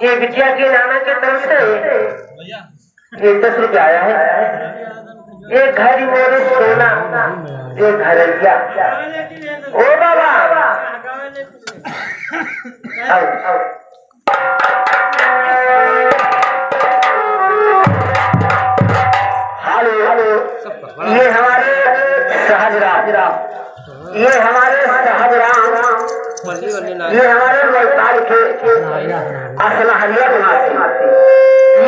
ये बिटिया के नाना के तरफ से ये 10 रुपया आया है। एक घड़ी मोरे सोना, एक घरैया। ओ बाबा आओ आओ। हेलो हेलो, ये हमारे सहजराम, ये हमारे सहजराम, ये हमारे लड़काल के असलहरिया निवासी।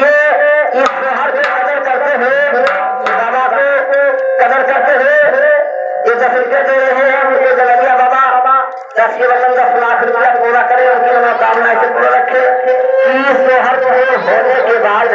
ये इस शहर को कदर करते हुए, बाबा को कदर करते हुए ये 10 रुपये दे रहे हैं। मुझे जगरिया बाबा 10 लाख रुपया पूरा करे, उनकी मनोकामना से पूरा रखे। इस शहर को होने के बाद